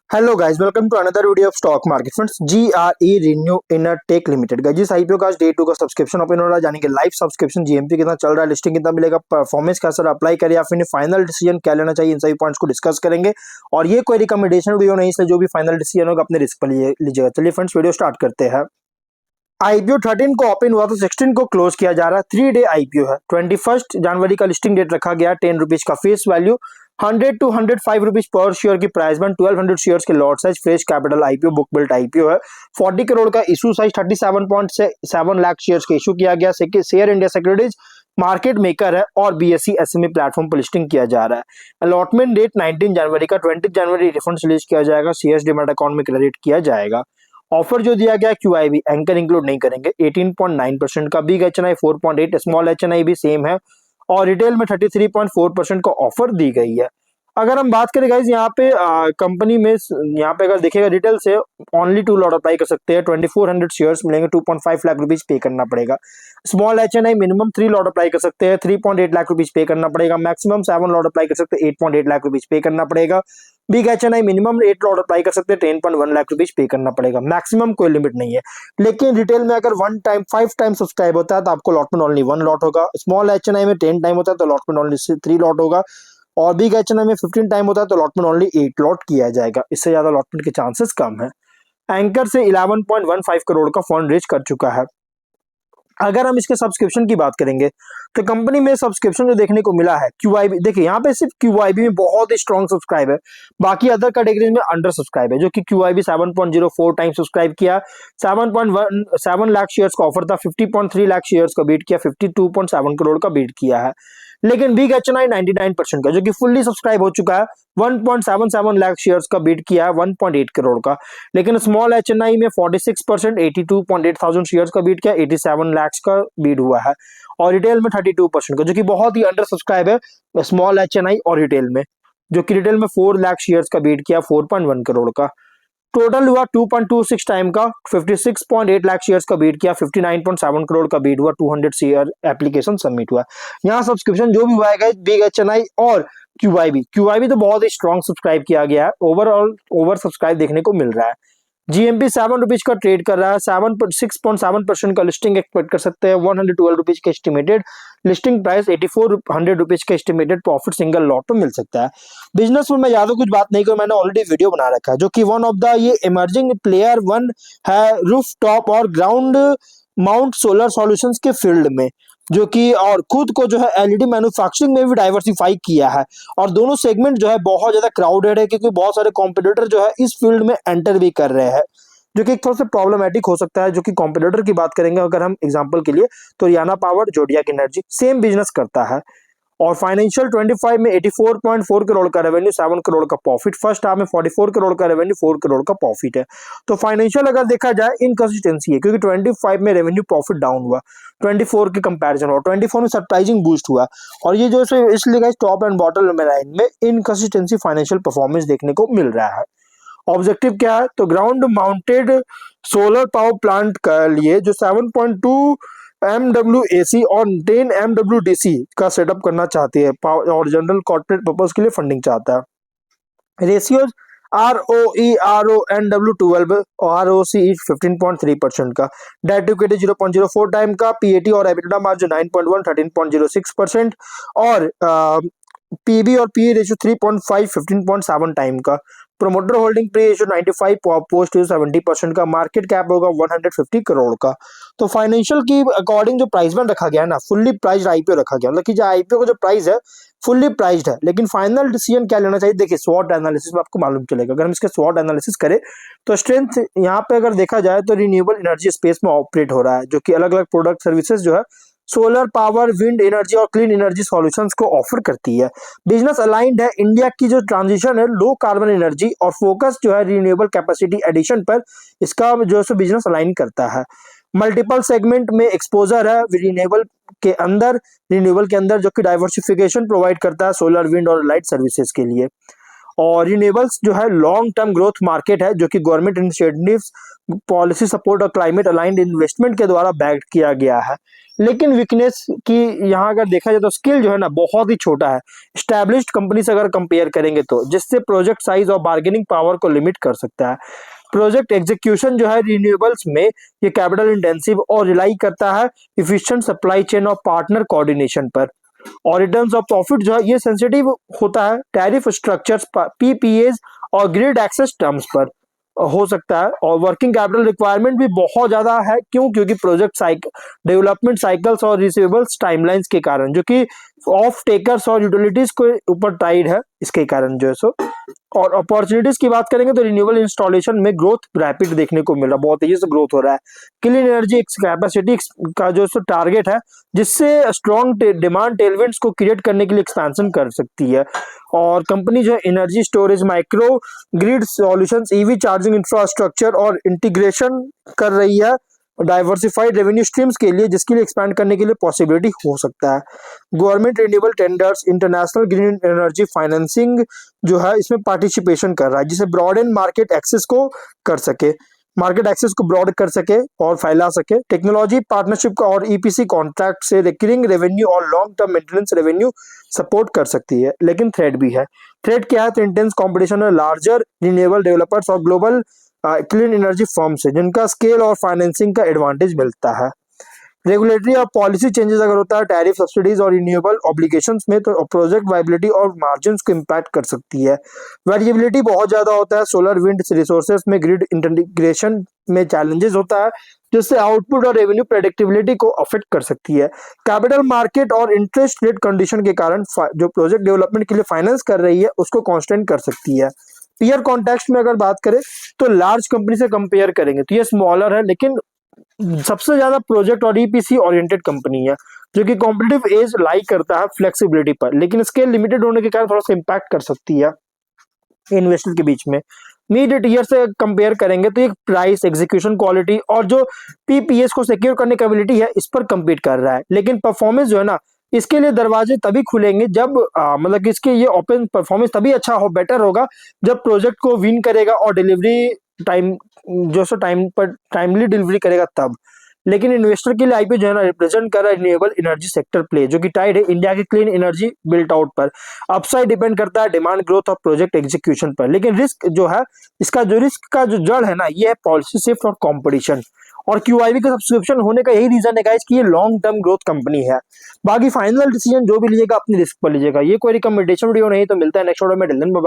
Hello guys, welcome to another video of stock market friends. GRE Renew Enertech Limited का जिस IPO का आज day 2 का subscription open हो रहा है, यानी कि लाइव सब्सक्रिप्शन जीएमपी कितना चल रहा है, लिस्टिंग कितना मिलेगा, परफॉर्मेंस कैसा अप्लाई करें या फिर फाइनल डिसीजन क्या लेना चाहिए, इन सभी पॉइंट्स को डिस्कस करेंगे। और ये कोई रिकमेंडेशन वीडियो नहीं, इसलिए जो भी फाइनल डिसीजन होगा अपने रिस्क पर लीजिएगा। चलिए फ्रेंड्स, वीडियो स्टार्ट करते हैं। आईपीओ 13 को ओपन हुआ तो 16 को क्लोज किया जा रहा है। 3 डे आईपीओ है। 21 जनवरी का लिस्टिंग डेट रखा गया। 10 रुपीज का face value, 100 to 105 rupees per share की प्राइस बन, 1200 शेयर्स के lot size, fresh capital IPO, book built IPO है। 40 करोड़ का इशू साइज, 37.7 लाख शेयर्स का इशू किया गया। Share India securities market maker है और बीएसई एसएमई प्लेटफॉर्म पर लिस्टिंग किया जा रहा है। अलॉटमेंट डेट 19 जनवरी का, 20 जनवरी रिफंड रिलीज किया जाएगा, सीएस डीमैट अकाउंट में क्रेडिट किया जाएगा। ऑफर जो दिया गया क्यूआईबी एंकर इंक्लूड नहीं करेंगे। 18.9% का, बिग एचएनआई 4.8, स्मॉल एचएनआई भी सेम है और रिटेल में 33.4% का ऑफर दी गई है। अगर हम बात करें गाइज यहाँ पे कंपनी में, यहाँ पे अगर देखिएगा रिटेल से ओनली 2 लॉट अप्लाई कर सकते हैं। 2400 शेयर्स मिलेंगे, 2.5 लाख रुपीज पे करना पड़ेगा। Small HNI minimum 3 lot apply कर सकते हैं, 3.8 लाख रुपीज पे करना पड़ेगा। मैक्सिमम 7 लॉट अप्लाई कर सकते हैं, 8.8 लाख रुपीज पे करना पड़ेगा। Big HNI minimum 8 lot apply कर सकते हैं, 10.1 लाख रुपीज पे करना पड़ेगा। मैक्सिमम कोई लिमिट नहीं है। लेकिन रिटेल में अगर 5 टाइम सब्सक्राइब होता है तो आपको लॉट में ओनली 1 लॉट होगा। स्मॉल एचएनआई में 10 टाइम होता है तो लॉट में ओनली 3 लॉट होगा। और बिग एचएनआई में 15 टाइम होता है तो लॉटमेंट ओनली 8 लॉट किया जाएगा। इससे ज्यादा लॉटमेंट के चांसेस कम है। एंकर से 11.15 करोड़ का फंड रेज कर चुका है। अगर हम इसके सब्सक्रिप्शन की बात करेंगे तो कंपनी में सब्सक्रिप्शन जो देखने को मिला है, क्यूआईबी देखिए यहाँ पे सिर्फ क्यूआईबी में बहुत ही स्ट्रॉन्ग सब्सक्राइब है, बाकी अदर कैटेगरीज में अंडर सब्सक्राइब है। जो कि क्यूआईबी 7.04 टाइम सब्सक्राइब किया, 7.17 लाख शेयर्स का ऑफर था, 50.3 लाख शेयर्स का बीट किया, 52.7 करोड़ का बीट किया है। लेकिन बिग एचएनआई 99% का, जो कि फुल्ली सब्सक्राइब हो चुका है, 1.77 लाख शेयर्स का बीट किया है, 1.8 करोड़ का। लेकिन स्मॉल एचएनआई में 46%, 82.8 थाउजेंड शेयर्स का बीट किया, 87 लाख का बीट हुआ है। और रिटेल में 32% का, जो कि बहुत ही अंडर सब्सक्राइब है स्मॉल एचएनआई और रिटेल में। जो कि रिटेल में 4 लाख शेयर्स का बीट किया, 4.1 करोड़ का। टोटल हुआ 2.26 टाइम का, 56.8 लाख शेयर्स का बीट किया, 59.7 करोड़ का बीट हुआ, 200 शेयर एप्लीकेशन सबमिट हुआ। यहाँ सब्सक्रिप्शन जो भी हुआ है बिग एचएनआई और क्यूआईबी तो बहुत ही स्ट्रॉन्ग सब्सक्राइब किया गया है। ओवरऑल ओवर सब्सक्राइब देखने को मिल रहा है। जीएमपी 7 रुपीज का ट्रेड कर रहा है, 6.7% का लिस्टिंग एक्सपेक्ट कर सकते हैं। 112 रुपीज के एस्टिमेटेड लिस्टिंग प्राइस, 8400 रुपीज का एस्टिमेटेड प्रॉफिट सिंगल लॉट तो मिल सकता है। बिजनेस में मैं ज्यादा कुछ बात नहीं करूँ, मैंने ऑलरेडी वीडियो बना रखा है। जो कि वन ऑफ द ये इमर्जिंग प्लेयर वन है रूफ टॉप और ग्राउंड माउंट सोलर सॉल्यूशंस के फील्ड में, जो कि और खुद को जो है एलईडी मैन्युफैक्चरिंग में भी डाइवर्सिफाई किया है। और दोनों सेगमेंट जो है बहुत ज्यादा क्राउडेड है, क्योंकि बहुत सारे कॉम्पिटिटर जो है इस फील्ड में एंटर भी कर रहे हैं, जो कि एक थोड़ा सा प्रॉब्लमेटिक हो सकता है। जो कि कॉम्पिटिटर की बात करेंगे अगर हम एग्जांपल के लिए, तो Riyana power, जोडियाक energy same business करता है। और फाइनेंशियल 25 में 84.4 करोड़ का रेवेन्यू, 7 करोड़ का प्रॉफिट। फर्स्ट हाफ में 44 करोड़ का रेवेन्यू, 4 करोड़ का प्रॉफिट है। तो फाइनेंशियल अगर देखा जाए इनकंसिस्टेंसी है, क्योंकि 25 में रेवेन्यू प्रॉफिट डाउन हुआ 24 के कंपैरिजन, और 24 में सरप्राइजिंग बूस्ट हुआ। और ये जो इसलिए टॉप एंड बॉटम लाइन में इनकंसिस्टेंसी फाइनेंशियल परफॉर्मेंस देखने को मिल रहा है। ऑब्जेक्टिव क्या है, तो ground mounted solar power plant के लिए जो 7.2 MWAC और 10 MWDC का सेटअप करना चाहती है और जनरल कॉर्पोरेट पर्पस के लिए फंडिंग चाहता है। रेशियोज ROE RONW12 और ROCE 15.3% का, डेट टू इक्विटी 0.04 टाइम का, PAT और EBITDA मार्जिन 9.1 13.06% और पीबी और पी रेशियो 3.5 15.7 टाइम का। Promoter holding pre ratio 95 post 70% का। मार्केट कैप होगा 150 करोड़ का। तो फाइनेंशियल की अकॉर्डिंग जो प्राइस बैंड रखा गया है ना, फुल्ली प्राइस्ड आईपीओ रखा गया, मतलब कि जो आईपीओ का जो प्राइस है फुल्ली प्राइस्ड है। लेकिन फाइनल डिसीजन क्या लेना चाहिए, देखिए स्वॉट एनालिसिस में आपको मालूम चलेगा। अगर हम इसके स्वॉट एनालिसिस करें तो स्ट्रेंथ यहाँ पे अगर देखा जाए तो रिन्यूएबल एनर्जी स्पेस में ऑपरेट हो रहा है, जो कि अलग अलग प्रोडक्ट सर्विसेज जो है सोलर पावर, विंड एनर्जी और क्लीन एनर्जी सॉल्यूशंस को ऑफर करती है। बिजनेस अलाइंड है इंडिया की जो ट्रांजिशन है लो कार्बन एनर्जी और फोकस जो है रिन्यूएबल कैपेसिटी एडिशन पर, इसका जो है बिजनेस अलाइन करता है। मल्टीपल सेगमेंट में एक्सपोजर है रिन्यूएबल के अंदर, जो कि डाइवर्सिफिकेशन प्रोवाइड करता है सोलर, विंड और लाइट सर्विसेज के लिए। और रिन्यूएबल्स जो है लॉन्ग टर्म ग्रोथ मार्केट है जो कि गवर्नमेंट इनिशिएटिव्स, पॉलिसी सपोर्ट और क्लाइमेट अलाइंड इन्वेस्टमेंट के द्वारा बैक किया गया है। लेकिन वीकनेस की यहाँ अगर देखा जाए तो स्केल जो है ना बहुत ही छोटा है स्टैब्लिश्ड कंपनी से अगर कंपेयर करेंगे तो, जिससे प्रोजेक्ट साइज और बार्गेनिंग पावर को लिमिट कर सकता है। प्रोजेक्ट एग्जीक्यूशन जो है रिन्यूएबल्स में ये कैपिटल इंटेंसिव और रिलाई करता है इफिशिएंट सप्लाई चेन और पार्टनर कोऑर्डिनेशन पर। और रिटर्न्स ऑफ प्रॉफिट जो है ये सेंसिटिव होता है टैरिफ स्ट्रक्चर्स, पीपीएज और ग्रिड एक्सेस टर्म्स पर हो सकता है। और वर्किंग कैपिटल रिक्वायरमेंट भी बहुत ज्यादा है, क्यों? क्योंकि प्रोजेक्ट साइकिल, डेवलपमेंट साइकिल्स और रिसीवेबल्स टाइमलाइंस के कारण, जो कि ऑफ टेकर्स और यूटिलिटीज के ऊपर टाइड है, इसके कारण जो है सो। और अपॉर्चुनिटीज की बात करेंगे तो रिन्यूएबल इंस्टॉलेशन में ग्रोथ रैपिड देखने को मिल रहा है, बहुत तेजी से ग्रोथ हो रहा है। क्लीन एनर्जी कैपेसिटी का जो टारगेट है, जिससे स्ट्रॉन्ग डिमांड टेलविंड्स को क्रिएट करने के लिए एक्सपेंशन कर सकती है। और कंपनी जो है energy storage, micro grid solutions, EV charging infrastructure और इंटीग्रेशन कर रही है डाइवर्सिफाइड रेवेन्यू स्ट्रीम्स के लिए, जिसके लिए एक्सपैंड करने के लिए पॉसिबिलिटी हो सकता है। Government renewable tenders, international green energy financing जो है इसमें पार्टिसिपेशन कर रहा है, जिसे ब्रॉड एंड मार्केट एक्सेस को कर सके, मार्केट एक्सेस को ब्रॉड कर सके और फैला सके। टेक्नोलॉजी पार्टनरशिप का और ईपीसी कॉन्ट्रैक्ट से रिकरिंग रेवेन्यू और long term maintenance revenue support कर सकती है। लेकिन थ्रेट भी है। थ्रेट क्या है? तो इंटेंस कॉम्पिटिशन है लार्जर रिन्यूएबल डेवलपर्स और ग्लोबल क्लीन एनर्जी फर्म से, जिनका स्केल और फाइनेंसिंग का एडवांटेज मिलता है। रेगुलेटरी और पॉलिसी चेंजेस अगर होता है टैरिफ, सब्सिडीज और रिन्यूएबल ऑब्लिगेशंस में, तो प्रोजेक्ट वायबिलिटी और मार्जिन्स को इम्पैक्ट कर सकती है। वेरिएबिलिटी बहुत ज्यादा होता है सोलर विंड रिसोर्सेज में, ग्रिड इंटीग्रेशन में चैलेंजेस होता है, जिससे आउटपुट और रेवेन्यू प्रेडिक्टेबिलिटी को अफेक्ट कर सकती है। कैपिटल मार्केट और इंटरेस्ट रेट कंडीशन के कारण जो प्रोजेक्ट डेवलपमेंट के लिए फाइनेंस कर रही है उसको कॉन्स्टेंट कर सकती है। पीयर कॉन्टेक्स्ट में अगर बात करें तो लार्ज कंपनी से कंपेयर करेंगे तो ये स्मॉलर है, लेकिन सबसे ज्यादा प्रोजेक्ट और ईपीसी ओरिएंटेड कंपनी है, जो कि कॉम्पिटिटिव एज लाई करता है फ्लेक्सिबिलिटी पर, लेकिन स्केल लिमिटेड होने के कारण थोड़ा सा इंपैक्ट कर सकती है इन्वेस्टर के बीच में। मीड ईयर से कंपेयर करेंगे तो एक प्राइस, एग्जीक्यूशन क्वालिटी और जो पीपीएस को सिक्योर करने की एबिलिटी है इस पर कम्पीट कर रहा है। लेकिन परफॉर्मेंस जो है ना, इसके लिए दरवाजे तभी खुलेंगे जब मतलब कि इसके ये ओपन परफॉर्मेंस तभी अच्छा हो, बेटर होगा जब प्रोजेक्ट को विन करेगा और डिलीवरी टाइम जो सो टाइम पर टाइमली डिलीवरी करेगा तब। लेकिन इन्वेस्टर के लिए आईपीओ जो है ना रिप्रेजेंट कर रहा है रिन्यूएबल एनर्जी सेक्टर प्ले, जो कि टाइड है इंडिया की क्लीन एनर्जी बिल्ट आउट पर। अपसाइड डिपेंड करता है डिमांड ग्रोथ और प्रोजेक्ट एग्जीक्यूशन पर, लेकिन रिस्क जो है, इसका जो रिस्क का जो जड़ है ना, ये है पॉलिसी शिफ्ट और कॉम्पिटिशन। और क्यूआईबी का सब्सक्रिप्शन होने का यही रीजन है गाइस कि ये लॉन्ग टर्म ग्रोथ कंपनी है। बाकी फाइनल डिसीजन जो भी लीजिएगा अपनी रिस्क पर लीजिएगा। ये कोई रिकमेंडेशन वीडियो नहीं, तो मिलता है नेक्स्ट वीडियो में।